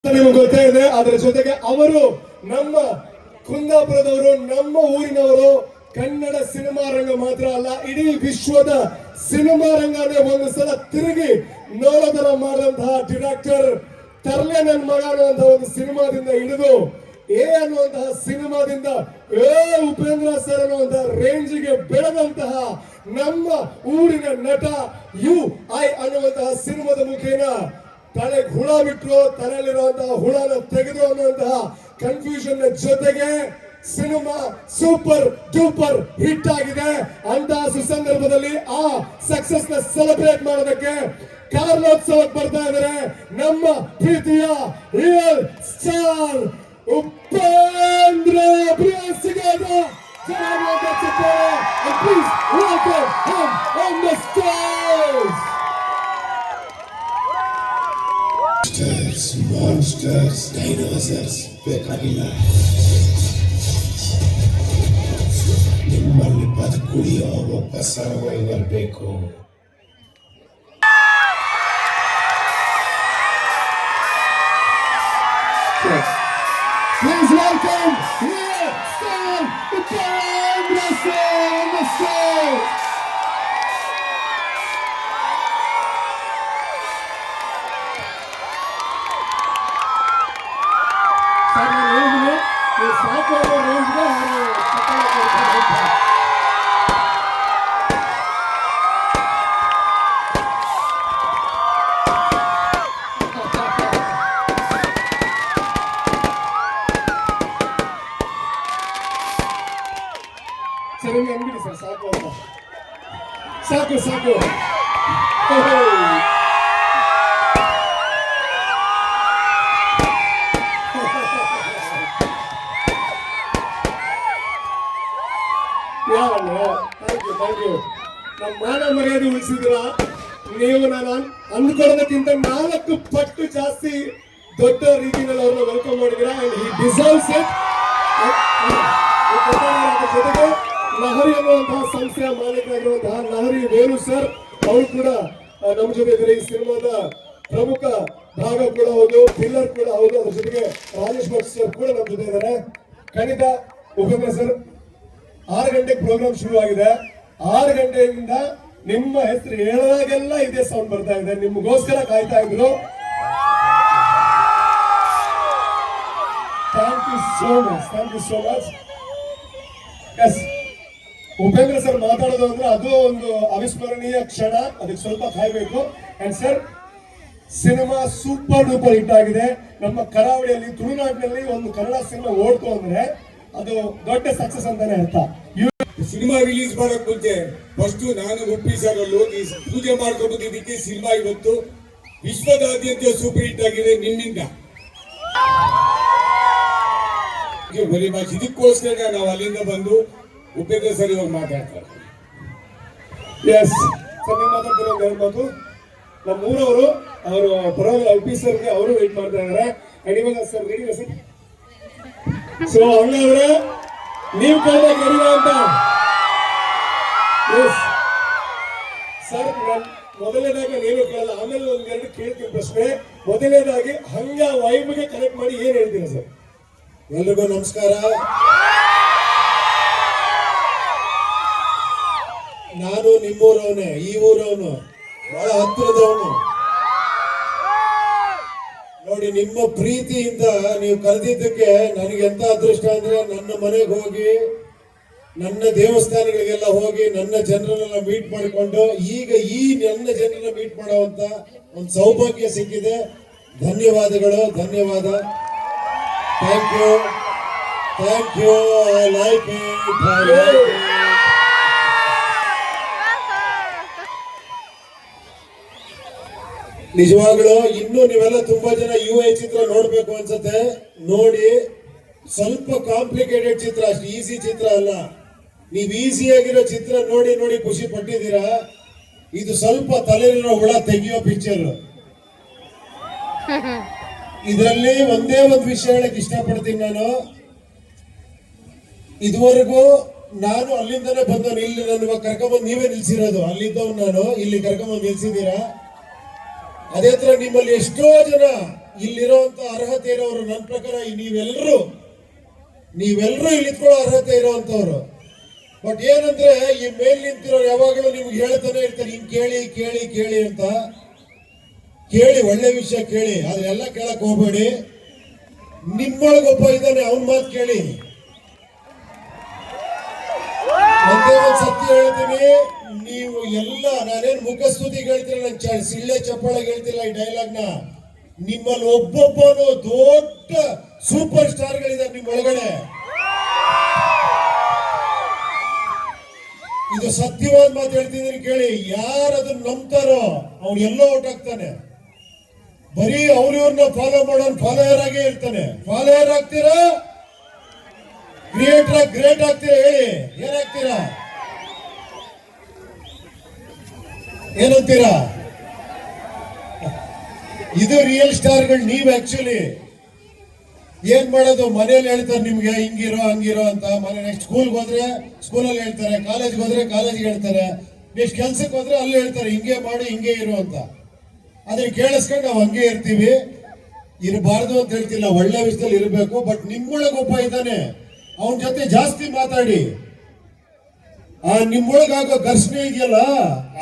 ನಿಮ್ಗೆ ಗೊತ್ತೇ ಇದೆ. ಅದರ ಜೊತೆಗೆ ಅವರು ನಮ್ಮ ಕುಂದಾಪುರದವರು, ನಮ್ಮ ಊರಿನವರು. ಕನ್ನಡ ಸಿನಿಮಾ ರಂಗ ಮಾತ್ರ ಅಲ್ಲ, ಇಡೀ ವಿಶ್ವದ ಸಿನಿಮಾ ರಂಗನೇ ಒಂದು ಸಲ ತಿರುಗಿ ನೋಡೋದರ ಮಾಡಿದಂತಹ ಡೈರೆಕ್ಟರ್. ತರ್ಲೆ ನನ್ನ ಮಗ ಅನ್ನುವಂತಹ ಒಂದು ಸಿನಿಮಾದಿಂದ ಹಿಡಿದು ಎ ಅನ್ನುವಂತಹ ಸಿನಿಮಾದಿಂದ ಉಪೇಂದ್ರ ಸರ್ ಅನ್ನುವಂತಹ ರೇಂಜ್ಗೆ ಬೆಳೆದಂತಹ ನಮ್ಮ ಊರಿನ ನಟ UI ಅನ್ನುವಂತಹ ಸಿನಿಮಾದ ಮುಖೇನ ತಲೆಗೆ ಹುಳ ಬಿಟ್ಟರು, ತಲೆಯಲ್ಲಿರುವಂತಹ ಹುಳನ ತೆಗೆದು ಅನ್ನುವಂತಹ ಕನ್ಫ್ಯೂಷನ್ ಜೊತೆಗೆ ಸಿನಿಮಾ ಸೂಪರ್ ಡೂಪರ್ ಹಿಟ್ ಆಗಿದೆ. ಅಂತಹ ಸುಸಂದರ್ಭದಲ್ಲಿ ಆ ಸಕ್ಸಸ್ ನ ಸೆಲೆಬ್ರೇಟ್ ಮಾಡೋದಕ್ಕೆ ಕಾರ್ಲೋತ್ಸವಕ್ಕೆ ಬರ್ತಾ ಇದ್ದಾರೆ ನಮ್ಮ ಪ್ರೀತಿಯ real star Upendra. Please welcome him on the stage. Monsters, dinosaurs, ಬೇಕಾಗಿಲ್ಲ. ನಿಮ್ಮಲ್ಲಿ ಬದುಕುಳಿಯೋ ಒಬ್ಬ ಸರ್ವೈವರ್ ಬೇಕು. Please welcome here, Star Upendra Sir on the stage. Sir ನಿಮ್ಗೆ ಅಂಗಡಿ ಸರ್ ಸಾಕು ಅಂತ ಸಾಕು ಸಾಕು. Thank you. ನಮ್ಮ ಮಾನ ಮರ್ಯಾದೆ ಉಳಿಸಿದ್ರ ನೀವು. ನಾನು ಅಂದ್ಕೊಳ್ಳೋದಕ್ಕಿಂತ 4 ಪಟ್ಟು ಜಾಸ್ತಿ ದೊಡ್ಡ ರೀತಿಯಲ್ಲಿ ಅವ್ರನ್ನ ವೆಲ್ಕಮ್ ಮಾಡಿದ್ದೀರಾ. And he deserves it. ಜೊತೆಗೆ ಲಹರಿ ಅನ್ನುವಂತಹ ಸಂಸ್ಥೆಯ ಮಾಲೀಕರಾಗಿರುವಂತಹ ಲಹರಿ ವೇಣು ಸರ್ ಅವರು ಕೂಡ ನಮ್ಮ ಜೊತೆ ಇದ್ದಾರೆ. ಈ ಸಿನಿಮಾದ ಪ್ರಮುಖ ಭಾಗ ಕೂಡ ಹೌದು, ಪಿಲ್ಲರ್ ಕೂಡ ಹೌದು. ಅದ್ರ ಜೊತೆಗೆ ರಾಜೇಶ್ ಭಟ್ ಸರ್ ಕೂಡ ನಮ್ಮ ಜೊತೆ ಇದ್ದಾರೆ. ಖಂಡಿತ ಉಪೇಂದ್ರ ಸರ್ 6 ಗಂಟೆಗೆ ಪ್ರೋಗ್ರಾಮ್ ಶುರುವಾಗಿದೆ. 6 ಗಂಟೆಯಿಂದ ನಿಮ್ಮ ಹೆಸರು ಹೇಳಿದಾಗೆಲ್ಲ ಇದೇ ಸೌಂಡ್ ಬರ್ತಾ ಇದೆ. ನಿಮಗೋಸ್ಕರ ಕಾಯ್ತಾ ಇದ್ರು. Thank you so much. Yes, Upendra sir ಮಾತಾಡೋದು ಅಂದ್ರೆ ಅದು ಒಂದು ಅವಿಸ್ಮರಣೀಯ ಕ್ಷಣ. ಅದಕ್ಕೆ ಸ್ವಲ್ಪ ಕಾಯ್ಬೇಕು. And sir, cinema super duper hit ಆಗಿದೆ. ನಮ್ಮ ಕರಾವಳಿಯಲ್ಲಿ, ತುಳುನಾಡಿನಲ್ಲಿ ಒಂದು ಕನ್ನಡ ಸಿನಿಮಾ ಓಡ್ತು ಅಂದ್ರೆ ಅದು ದೊಡ್ಡ ಸಕ್ಸಸ್ ಅಂತಾನೆ ಅರ್ಥ. ಸಿನಿಮಾ ರಿಲೀಸ್ ಮಾಡಕ್ ಮುಂಚೆ ಫಸ್ಟ್ ನಾನು ಉಪ್ಪಿ ಸರ್ ಅಲ್ಲಿ ಹೋಗಿ ಪೂಜೆ ಮಾಡ್ಕೊಂಡ್ಬಂದಿದ್ದಕ್ಕೆ ಸಿನಿಮಾ ಇವತ್ತು ವಿಶ್ವದಾದ್ಯಂತ ಸೂಪರ್ ಹಿಟ್ ಆಗಿದೆ ನಿಮ್ಮಿಂದ. Very much. ಇದಕ್ಕೋಸ್ಕರ ನಾವು ಅಲ್ಲಿಂದ ಬಂದು ಉಪೇಂದ್ರ ಸರ್ ಇವಾಗ ಮಾತಾಡ್ತಾರೆ. ಎಸ್ ಸರ್, ನೀವು ಮಾತಾಡ್ತಿರೋ ಹೇಳ್ಬೋದು. ನಮ್ಮ ಊರವರು ಅವರು ಪರವಾಗಿಲ್ಲ, ಉಪಿ ಸರ್ಗೆ ಅವರು ವೇಟ್ ಮಾಡ್ತಾ ಇದ್ದಾರೆ. ಅಂಡ್ ಇವಾಗ ಸರ್ ರೆಡಿ ಸರ್. ಸೊ ಹಂಗಾದ್ರೆ ನೀವು ಕೇಳ್ಬೇಕು ರೆಡಿನಾ ಅಂತ. ಎಸ್ ಸರ್, ನಾನು ಮೊದಲನೇದಾಗಿ ನೀನು ಕೇಳಲ್ಲ, ಆಮೇಲೆ ಒಂದೆರಡು ಕೇಳ್ತೀನಿ ಪ್ರಶ್ನೆ. ಮೊದಲನೇದಾಗಿ ಹಂಗ ವೈಬ್ಗೆ ಕನೆಕ್ಟ್ ಮಾಡಿ ಏನ್ ಹೇಳ್ತೀರಾ ಸರ್? ಎಲ್ರಿಗೂ ನಮಸ್ಕಾರ. ನಾನು ನಿಮ್ಮೂರವನೇ, ಈ ಊರವನು, ಬಹಳ ಹತ್ತಿರದವನು. ನೋಡಿ, ನಿಮ್ಮ ಪ್ರೀತಿಯಿಂದ ನೀವು ಕರೆದಿದ್ದಕ್ಕೆ ನನಗೆ ಎಂತ ಅದೃಷ್ಟ ಅಂದ್ರೆ, ನನ್ನ ಮನೆಗೆ ಹೋಗಿ, ನನ್ನ ದೇವಸ್ಥಾನಗಳಿಗೆಲ್ಲ ಹೋಗಿ, ನನ್ನ ಜನರನ್ನೆಲ್ಲ ಮೀಟ್ ಮಾಡಿಕೊಂಡು ಈಗ ಈ ನನ್ನ ಜನರನ್ನ ಮೀಟ್ ಮಾಡುವಂತ ಒಂದು ಸೌಭಾಗ್ಯ ಸಿಕ್ಕಿದೆ. ಧನ್ಯವಾದಗಳು, ಧನ್ಯವಾದ. Thank you. I like it. ನಿಜವಾಗ್ಲೂ ಇನ್ನೂ ನೀವೆಲ್ಲ ತುಂಬಾ ಜನ UI ಚಿತ್ರ ನೋಡ್ಬೇಕು ಅನ್ಸುತ್ತೆ. ನೋಡಿ, ಸ್ವಲ್ಪ ಕಾಂಪ್ಲಿಕೇಟೆಡ್ ಚಿತ್ರ, ಅಷ್ಟು ಈಸಿ ಚಿತ್ರ ಅಲ್ಲ. ನೀವು ಈಸಿ ಆಗಿರೋ ಚಿತ್ರ ನೋಡಿ ನೋಡಿ ಖುಷಿ ಪಟ್ಟಿದ್ದೀರಾ. ಇದು ಸ್ವಲ್ಪ ತಲೆಯಲ್ಲಿರೋ ಹುಳ ತೆಗಿಯೋ ಪಿಕ್ಚರ್. ಇದರಲ್ಲಿ ಒಂದೇ ಒಂದು ವಿಷಯ ಹೇಳಕ್ ಇಷ್ಟಪಡ್ತೀನಿ ನಾನು. ಇದುವರೆಗೂ ನಾನು ಅಲ್ಲಿಂದನೇ ಬಂದವನು, ಇಲ್ಲಿ ನನ್ನ ಕರ್ಕೊಂಬಂದು ನೀವೇ ನಿಲ್ಸಿರೋದು. ಅಲ್ಲಿದ್ದವ್ ನಾನು, ಇಲ್ಲಿ ಕರ್ಕೊಂಬಂದು ನಿಲ್ಸಿದ್ದೀರಾ. ಅದೇ ತರ ನಿಮ್ಮಲ್ಲಿ ಎಷ್ಟೋ ಜನ ಇಲ್ಲಿರುವಂತ ಅರ್ಹತೆ ಇರೋರು ನನ್ನ ಪ್ರಕಾರ ನೀವೆಲ್ಲರೂ ಇಲ್ಲಿ ಇಟ್ಕೊಳ್ಳೋ ಅರ್ಹತೆ ಇರುವಂತವ್ರು. ಬಟ್ ಏನಂದ್ರೆ ಈ ಮೇಲ್ ನಿಂತಿರೋರು ಯಾವಾಗಲೂ ನಿಮ್ಗೆ ಹೇಳ್ತಾನೆ ಇರ್ತಾರೆ, ಹಿಂಗ್ ಕೇಳಿ ಕೇಳಿ ಕೇಳಿ ಅಂತ. ಕೇಳಿ, ಒಳ್ಳೆ ವಿಷಯ ಕೇಳಿ, ಆದ್ರೆ ಎಲ್ಲ ಕೇಳಕ್ ಹೋಗ್ಬೇಡಿ. ನಿಮ್ಮೊಳಗೊಬ್ಬ ಇದ್ದಾನೆ, ಅವನ್ ಮಾತು ಕೇಳಿ. ಒಂದೇ ಒಂದು ಸತ್ಯ ಹೇಳ್ತೀನಿ, ನೀವು ಎಲ್ಲ ನಾನೇನು ಮುಖಸ್ತುತಿಗೆ ಹೇಳ್ತಿಲ್ಲ, ನಾನು ಸಿಳ್ಳೆ ಚಪ್ಪಾಳೆಗೆ ಹೇಳ್ತಿಲ್ಲ ಈ ಡೈಲಾಗ್ ನ. ನಿಮ್ಮಲ್ಲಿ ಒಬ್ಬೊಬ್ಬನು ದೊಡ್ಡ ಸೂಪರ್ ಸ್ಟಾರ್ಗಳಿದ್ದಾರೆ ನಿಮ್ಮ ಒಳಗಡೆ. ಇದು ಸತ್ಯವಾದ ಮಾತು ಹೇಳ್ತಿದ್ದೀನಿ ಕೇಳಿ. ಯಾರು ಅದನ್ನ ನಂಬ್ತಾರೋ ಅವ್ನು ಎಲ್ಲೋ ಹೊಟ್ಟಾಗ್ತಾನೆ. ಬರೀ ಅವ್ರವ್ರನ್ನ ಫಾಲೋ ಮಾಡೋನ್ ಫಾಲೋಯರ್ ಆಗೇ ಇರ್ತಾನೆ. ಫಾಲೋಯರ್ ಆಗ್ತೀರಾ, ಗ್ರೇಟ್ ಆಗ್ತೀರಾ? ಹೇಳಿ, ಏನಾಗ್ತೀರಾ? ಏನಂತೀರಾ? ಇದು ರಿಯಲ್ ಸ್ಟಾರ್ಗಳು ನೀವು. ಆಕ್ಚುಲಿ ಏನ್ ಮಾಡೋದು, ಮನೇಲಿ ಹೇಳ್ತಾರೆ ನಿಮ್ಗೆ ಹಿಂಗಿರೋ ಹಂಗಿರೋ ಅಂತ. ಮನೆ ನೆಕ್ಸ್ಟ್ ಸ್ಕೂಲ್ಗೆ ಹೋದ್ರೆ ಸ್ಕೂಲಲ್ಲಿ ಹೇಳ್ತಾರೆ, ಕಾಲೇಜ್ಗೆ ಹೋದ್ರೆ ಕಾಲೇಜ್ಗೆ ಹೇಳ್ತಾರೆ, ನೆಕ್ಸ್ಟ್ ಕೆಲ್ಸಕ್ಕೆ ಹೋದ್ರೆ ಅಲ್ಲಿ ಹೇಳ್ತಾರೆ ಹಿಂಗೆ ಮಾಡಿ ಹಿಂಗೆ ಇರೋ ಅಂತ. ಅದನ್ನ ಕೇಳಿಸ್ಕೊಂಡು ನಾವು ಹಂಗೆ ಇರ್ತೀವಿ. ಇರಬಾರ್ದು ಅಂತ ಹೇಳ್ತಿಲ್ಲ, ಒಳ್ಳೆ ವಿಷಯದಲ್ಲಿ ಇರಬೇಕು. ಬಟ್ ನಿಮ್ಮೊಳಗೆ ಒಬ್ಬ ಇದ್ದಾನೆ, ಅವನ ಜೊತೆ ಜಾಸ್ತಿ ಮಾತಾಡಿ. ಆ ನಿಮ್ಮೊಳಗಾಗೋ ಘರ್ಷಣೆ ಇದೆಯಲ್ಲ,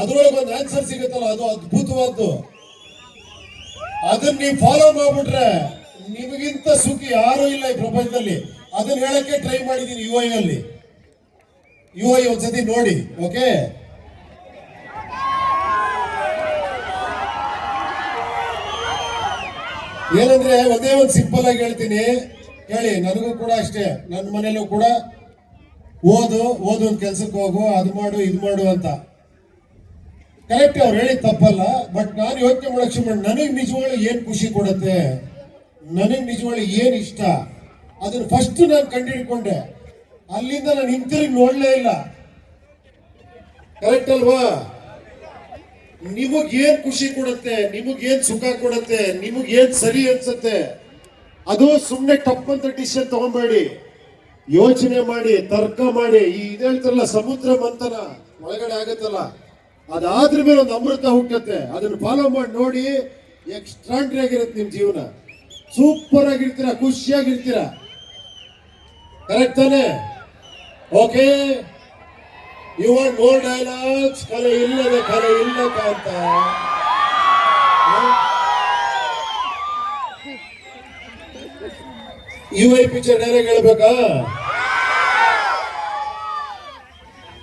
ಅದ್ರೊಳಗೆ ಒಂದು ಆನ್ಸರ್ ಸಿಗುತ್ತಲ್ಲ, ಅದು ಅದ್ಭುತವಾದ್ದು. ಅದನ್ನ ನೀವು ಫಾಲೋ ಮಾಡ್ಬಿಟ್ರೆ ನಿಮಗಿಂತ ಸುಖಿ ಯಾರು ಇಲ್ಲ ಈ ಪ್ರಪಂಚದಲ್ಲಿ. ಅದನ್ನ ಹೇಳಕ್ಕೆ ಟ್ರೈ ಮಾಡಿದೀನಿ ಯುಐ ಒಂದ್ಸತಿ ನೋಡಿ. ಓಕೆ, ಏನಂದ್ರೆ ಒಂದೇ ಒಂದು ಸಿಂಪಲ್ ಆಗಿ ಹೇಳ್ತೀನಿ ಹೇಳಿ. ನನಗೂ ಕೂಡ ಅಷ್ಟೇ, ನನ್ನ ಮನೇಲೂ ಕೂಡ ಓದು ಒಂದು ಕೆಲ್ಸಕ್ಕೆ ಹೋಗು, ಅದು ಮಾಡು ಇದು ಮಾಡು ಅಂತ. ಕರೆಕ್ಟ್, ಅವ್ರು ಹೇಳಿ ತಪ್ಪಲ್ಲ. ಬಟ್ ನಾನು ಯೋಚನೆ ಮಾಡಕ್ ಶುರು ಮಾಡಿ, ನನಗೆ ನಿಜವಾಗ್ಲೂ ಏನ್ ಖುಷಿ ಕೊಡುತ್ತೆ, ನನಗೆ ನಿಜವಾಗ್ಲೂ ಏನ್ ಇಷ್ಟ, ಅದನ್ನ ಫಸ್ಟ್ ನಾನು ಕಂಡುಹಿಡ್ಕೊಂಡೆ. ಅಲ್ಲಿಂದ ನಾನು ಹಿಂತಿರುಗಿ ನೋಡ್ಲೇ ಇಲ್ಲ. ಕರೆಕ್ಟ್ ಅಲ್ವಾ? ನಿಮಗೇನ್ ಖುಷಿ ಕೊಡುತ್ತೆ, ನಿಮಗೇನ್ ಸುಖ ಕೊಡುತ್ತೆ, ನಿಮಗೇನ್ ಸರಿ ಅನ್ಸುತ್ತೆ, ಅದು ಸುಮ್ಮನೆ ಟಪ್ ಅಂತ ಡಿಸಿಷನ್ ತಗೊಂಬೇಡಿ. ಯೋಚನೆ ಮಾಡಿ, ತರ್ಕ ಮಾಡಿ. ಇದು ಹೇಳ್ತಾರಲ್ಲ ಸಮುದ್ರ ಮಂಥನ ಒಳಗಡೆ ಆಗತ್ತಲ್ಲ, ಅದಾದ್ರ ಮೇಲೆ ಒಂದು ಅಮೃತ ಹುಟ್ಟುತ್ತೆ. ಅದನ್ನ ಫಾಲೋ ಮಾಡಿ ನೋಡಿ, ಎಕ್ಸ್ಟ್ರಾಂಡ್ರಿ ಆಗಿರುತ್ತೆ ನಿಮ್ ಜೀವನ. ಸೂಪರ್ ಆಗಿರ್ತೀರಾ, ಖುಷಿಯಾಗಿರ್ತೀರಾ. ಕರೆಕ್ಟ್ ತಾನೆ? Okay, you want more dialogues? ಕಲೆ ಇಲ್ಲ ಅಂತ ಯುಐ ಪಿಕ್ಚರ್ ಡೈಲಾಗ್ ಹೇಳ್ಬೇಕಾ?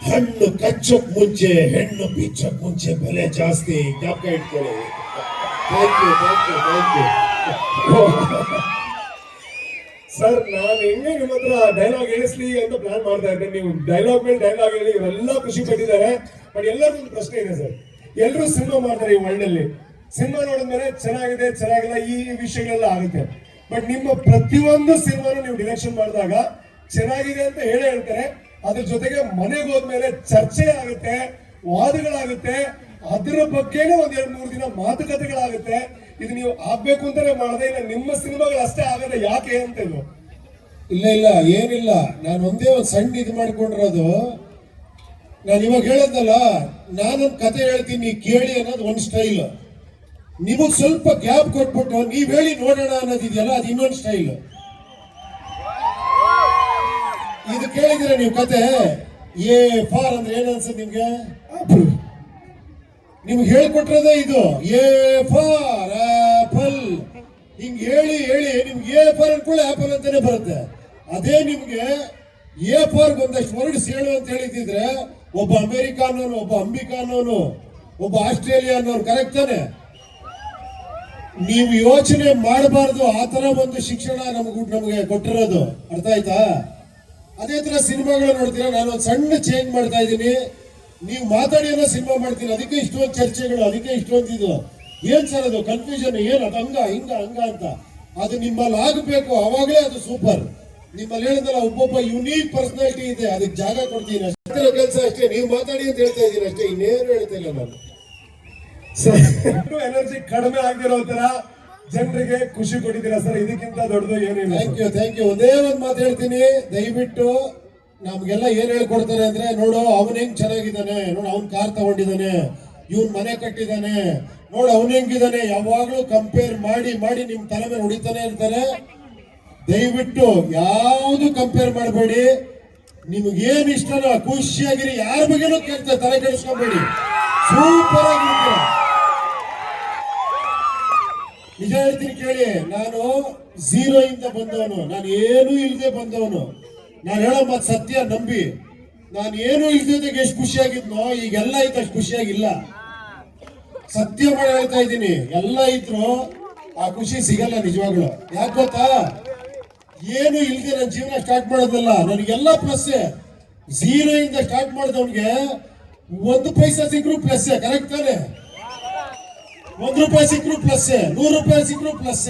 ಹಣ್ಣು ಕಚ್ಚಕ್ ಮುಂಚೆ ಹೆಣ್ಣು ಬಿಚ್ಚಕ್ ಮುಂಚೆ ಬೆಲೆ ಜಾಸ್ತಿ. ಜ್ಞಾಪಕ ಇಟ್ಕೊಳ್ಳಿ. Thank you. ಸರ್, ನಾನು ಹೆಂಗೆ ನಿಮ್ಮ ಹತ್ರ ಡೈಲಾಗ್ ಹೇಳಿಸ್ಲಿ ಅಂತ ಪ್ಲಾನ್ ಮಾಡ್ತಾ ಇದ್ದೆ. ನೀವು ಡೈಲಾಗ್ ಮೇಲೆ ಡೈಲಾಗ್ ಹೇಳಿ ಇವರೆಲ್ಲ ಖುಷಿ ಪಟ್ಟಿದ್ದಾರೆ. ಬಟ್ ಎಲ್ಲರಿಗೂ ಒಂದು ಪ್ರಶ್ನೆ ಇದೆ ಸರ್. ಎಲ್ಲರೂ ಸಿನಿಮಾ ಮಾಡ್ತಾರೆ ಈ ವರ್ಲ್ಡ್. ಸಿನಿಮಾ ನೋಡಿದ್ಮೇಲೆ ಚೆನ್ನಾಗಿಲ್ಲ ಈ ವಿಷಯಗಳೆಲ್ಲ ಆಗುತ್ತೆ. ಬಟ್ ನಿಮ್ಮ ಪ್ರತಿಯೊಂದು ಸಿನಿಮಾನು ನೀವು ಡಿರೆಕ್ಷನ್ ಮಾಡಿದಾಗ ಚೆನ್ನಾಗಿದೆ ಅಂತ ಹೇಳ್ತಾರೆ. ಅದ್ರ ಜೊತೆಗೆ ಮನೆಗೆ ಹೋದ್ಮೇಲೆ ಚರ್ಚೆ ಆಗುತ್ತೆ, ವಾದಗಳಾಗುತ್ತೆ, ಅದ್ರ ಬಗ್ಗೆನೇ ಒಂದ್ 2-3 ದಿನ ಮಾತುಕತೆಗಳಾಗುತ್ತೆ. ಇದು ನೀವು ಆಗ್ಬೇಕು ಅಂತಾನೆ ಮಾಡದೆ, ಇಲ್ಲ ನಿಮ್ಮ ಸಿನಿಮಾಗಳು ಅಷ್ಟೇ ಆಗದೆ, ಯಾಕೆ ಅಂತ? ಇದು ಇಲ್ಲ ಏನಿಲ್ಲ. ನಾನು ಒಂದೇ ಒಂದು ಸಣ್ಣ ಇದು ಮಾಡ್ಕೊಂಡಿರೋದು. ನಾನು ಇವಾಗ ಹೇಳೋದಲ್ಲ, ನಾನೊಂದು ಕತೆ ಹೇಳ್ತೀನಿ ಕೇಳಿ ಅನ್ನೋದು ಒಂದು ಸ್ಟೈಲ್. ನಿಮಗ್ ಸ್ವಲ್ಪ ಗ್ಯಾಪ್ ಕೊಟ್ಬಿಟ್ಟು ನೀವ್ ಹೇಳಿ ನೋಡೋಣ ಅನ್ನೋದಿದೆಯಲ್ಲ, ಅದು ಇನ್ನೊಂದು ಸ್ಟೈಲ್. ಇದು ಕೇಳಿದಿರ ನೀವು ಕತೆ? ಎ ಫಾರ್ ಅಂದ್ರೆ ಏನ್ ಅನ್ಸುತ್ತೆ ನಿಮ್ಗೆ? ನಿಮ್ಗೆ ಹೇಳ್ಕೊಟ್ರದೇ ಇದು. A for apple. ಹಿಂಗ್ ಹೇಳಿ ನಿಮ್ಗೆ ಎ ಫಾರ್ ಅನ್ಕೊಳ್ಳಿ ಆಪಲ್ ಅಂತಾನೆ ಬರುತ್ತೆ. ಅದೇ ನಿಮ್ಗೆ ಎ ಫಾರ್ ಒಂದಷ್ಟು ವರ್ಡ್ಸ್ ಹೇಳು ಅಂತ ಹೇಳಿದ್ರೆ, ಒಬ್ಬ ಅಮೆರಿಕಾನವನು, ಒಬ್ಬ ಅಂಬಿಕಾನವನು, ಒಬ್ಬ ಆಸ್ಟ್ರೇಲಿಯಾನವನು. ಕರೆಕ್ಟ್ ತಾನೆ? ನೀವು ಯೋಚನೆ ಮಾಡಬಾರ್ದು. ಆತರ ಒಂದು ಶಿಕ್ಷಣ ನಮಗೆ ಕೊಟ್ಟಿರೋದು. ಅರ್ಥ ಆಯ್ತಾ? ಅದೇ ತರ ಸಿನಿಮಾಗಳು ನೋಡ್ತೀರಾ. ನಾನು ಒಂದು ಸಣ್ಣ ಚೇಂಜ್ ಮಾಡ್ತಾ ಇದ್ದೀನಿ. ನೀವು ಮಾತಾಡಿ ಅನ್ನೋ ಸಿನಿಮಾ ಮಾಡ್ತೀರಾ, ಅದಕ್ಕೆ ಇಷ್ಟೊಂದು ಚರ್ಚೆಗಳು, ಅದಕ್ಕೆ ಇಷ್ಟೊಂದು ಇದು. ಏನ್ ಸರ್ ಅದು ಕನ್ಫ್ಯೂಷನ್? ಏನ್ ಅದು ಹಂಗ ಅಂತ? ಅದು ನಿಮ್ಮಲ್ಲಿ ಆಗಬೇಕು, ಅವಾಗಲೇ ಅದು ಸೂಪರ್. ನಿಮ್ಮಲ್ಲಿ ಹೇಳಿದಲ್ಲ, ಒಬ್ಬೊಬ್ಬ ಯುನೀಕ್ ಪರ್ಸನಾಲಿಟಿ ಇದೆ, ಅದಕ್ಕೆ ಜಾಗ ಕೊಡ್ತೀನಿ ಅಷ್ಟೇ. ಕೆಲಸ ಅಷ್ಟೇ. ನೀವು ಮಾತಾಡಿ ಅಂತ ಹೇಳ್ತಾ ಇದ್ದೀನಿ ಅಷ್ಟೇ, ಇನ್ನೇನು ಹೇಳ್ತಿಲ್ಲ ನಾನು. ಎನರ್ಜಿ ಕಡಿಮೆ ಆಗಿರೋ ತರ ಜನರಿಗೆ ಖುಷಿ ಕೊಟ್ಟಿದ್ದೀರಾ ಸರ್. ಇದಕ್ಕಿಂತ ದೊಡ್ಡದು ಏನಿಲ್ಲ. Thank you. ಒಂದೇ ಒಂದು ಮಾತು ಹೇಳ್ತೀನಿ, ದಯವಿಟ್ಟು ನಮ್ಗೆಲ್ಲ ಏನ್ ಹೇಳ್ಕೊಡ್ತಾರೆ ಅಂದ್ರೆ, ನೋಡು ಅವನ್ ಹೆಂಗ್ ಚೆನ್ನಾಗಿದ್ದಾನೆ, ನೋಡು ಅವ್ನ್ ಕಾರ್ ತಗೊಂಡಿದ್ದಾನೆ, ಇವ್ನ್ ಮನೆ ಕಟ್ಟಿದ್ದಾನೆ, ನೋಡು ಅವನು ಹೆಂಗಿದಾನೆ, ಯಾವಾಗ್ಲೂ ಕಂಪೇರ್ ಮಾಡಿ ಮಾಡಿ ನಿಮ್ ತಲೆ ಮೇಲೆ ಹೊಡಿತಾನೆ ಇರ್ತಾರೆ. ದಯವಿಟ್ಟು ಯಾವುದು ಕಂಪೇರ್ ಮಾಡಬೇಡಿ. ನಿಮ್ಗೇನ್ ಇಷ್ಟನೋ ಖುಷಿಯಾಗಿರಿ, ಯಾರ ಬಗ್ಗೆನೂ ಕೇಳ್ತಾರೆ, ತಲೆ ಕೆಡಿಸ್ಕೊಂಬೇಡಿ. ಸೂಪರ್ ಆಗಿರ್ತೀರ. ನಿಜ ಹೇಳ್ತೀನಿ ಕೇಳಿ, ನಾನು ಝೀರೋ ಇಂದ ಬಂದವನು, ನಾನು ಏನೂ ಇಲ್ಲದೆ ಬಂದವನು. ನಾನು ಹೇಳೋ ಮಾತು ಸತ್ಯ ನಂಬಿ. ನಾನು ಏನೂ ಇಲ್ದಿದ್ದಾಗ ಎಷ್ಟು ಖುಷಿಯಾಗಿದ್ನೋ ಈಗೆಲ್ಲ ಇತ್ತು ಅಷ್ಟು ಖುಷಿಯಾಗಿಲ್ಲ. ಸತ್ಯ ಮಾಡಿ ಹೇಳ್ತಾ ಇದ್ದೀನಿ, ಎಲ್ಲ ಇದ್ರು ಆ ಖುಷಿ ಸಿಗಲ್ಲ ನಿಜವಾಗ್ಲು. ಯಾಕೆ ಗೊತ್ತಾ, ಏನು ಇಲ್ದೆ ನನ್ನ ಜೀವನ ಸ್ಟಾರ್ಟ್ ಮಾಡೋದಲ್ಲ, ನನಗೆಲ್ಲ ಪ್ಲಸ್. ಝೀರೋ ಇಂದ ಸ್ಟಾರ್ಟ್ ಮಾಡಿದವನ್ಗೆ 1 ಪೈಸಾ ಸಿಕ್ಕರು ಪ್ಲಸ್, ಕರೆಕ್ಟ್ ತಾನೆ? 1 ರೂಪಾಯಿ ಸಿಕ್ಕರು ಪ್ಲಸ್, 100 ರೂಪಾಯಿ ಸಿಕ್ಕರು ಪ್ಲಸ್.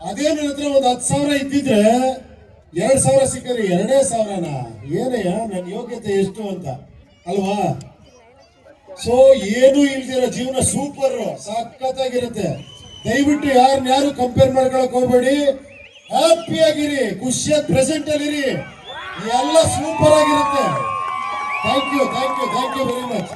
ಅದೇ ನನ್ನ ಹತ್ರ ಒಂದು 10,000 ಇದ್ದಿದ್ರೆ 2,000 ಸಿಕ್ಕರೆ 2,000ನ ಏನಯ್ಯ ನನ್ನ ಯೋಗ್ಯತೆ ಎಷ್ಟು ಅಂತ ಅಲ್ವಾ? ಸೊ ಏನು ಇಲ್ದಿರೋ ಜೀವನ ಸೂಪರ್ ಸಖತ್ತಾಗಿರುತ್ತೆ. ದಯವಿಟ್ಟು ಯಾರು ಕಂಪೇರ್ ಮಾಡ್ಕೊಳಕ್ ಹೋಗ್ಬೇಡಿ. ಹ್ಯಾಪಿ ಆಗಿರಿ, ಖುಷಿಯಾಗಿ ಪ್ರೆಸೆಂಟ್ ಅಲ್ಲಿ ಎಲ್ಲ ಸೂಪರ್ ಆಗಿರುತ್ತೆ. Thank you very much.